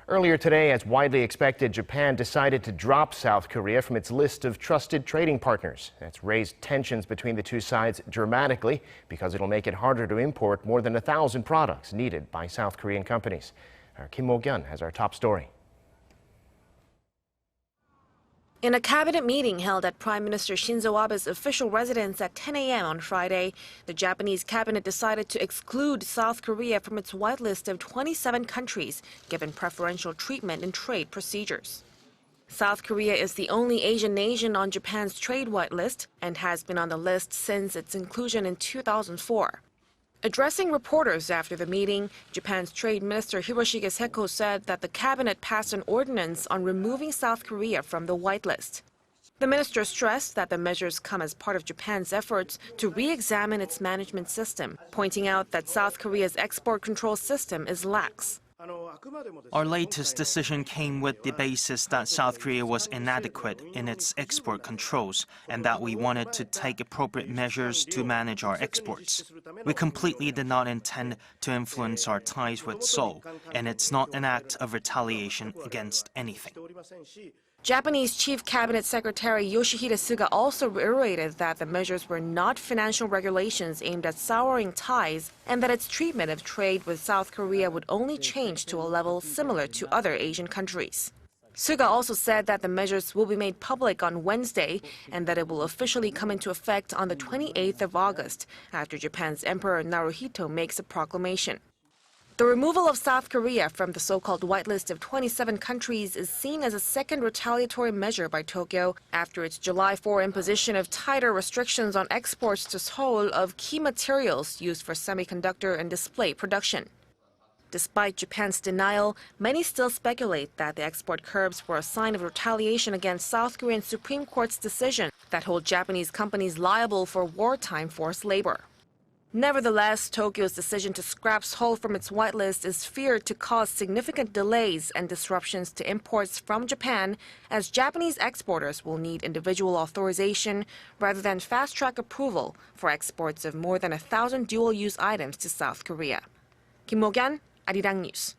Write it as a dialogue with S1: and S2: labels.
S1: Earlier today, as widely expected, Japan decided to drop South Korea from its list of trusted trading partners. That's raised tensions between the two sides dramatically because it'll make it harder to import more than 1,000 products needed by South Korean companies. Our Kim Mok-yeon has our top story.
S2: In a cabinet meeting held at Prime Minister Shinzo Abe's official residence at 10 a.m. on Friday, the Japanese cabinet decided to exclude South Korea from its whitelist of 27 countries, given preferential treatment in trade procedures. South Korea is the only Asian nation on Japan's trade whitelist and has been on the list since its inclusion in 2004. Addressing reporters after the meeting, Japan's Trade Minister Hiroshige Seko said that the cabinet passed an ordinance on removing South Korea from the whitelist. The minister stressed that the measures come as part of Japan's efforts to re-examine its management system, pointing out that South Korea's export control system is lax.
S3: Our latest decision came with the basis that South Korea was inadequate in its export controls and that we wanted to take appropriate measures to manage our exports. We completely did not intend to influence our ties with Seoul, and it's not an act of retaliation against anything.
S2: Japanese Chief Cabinet Secretary Yoshihide Suga also reiterated that the measures were not financial regulations aimed at souring ties and that its treatment of trade with South Korea would only change to a level similar to other Asian countries. Suga also said that the measures will be made public on Wednesday and that it will officially come into effect on the 28th of August after Japan's Emperor Naruhito makes a proclamation. The removal of South Korea from the so-called whitelist of 27 countries is seen as a second retaliatory measure by Tokyo after its July 4 imposition of tighter restrictions on exports to Seoul of key materials used for semiconductor and display production. Despite Japan's denial, many still speculate that the export curbs were a sign of retaliation against South Korean Supreme Court's decision that hold Japanese companies liable for wartime forced labor. Nevertheless, Tokyo's decision to scrap Seoul from its whitelist is feared to cause significant delays and disruptions to imports from Japan, as Japanese exporters will need individual authorization rather than fast-track approval for exports of more than 1,000 dual-use items to South Korea. Kim Mok-yeon, Arirang News.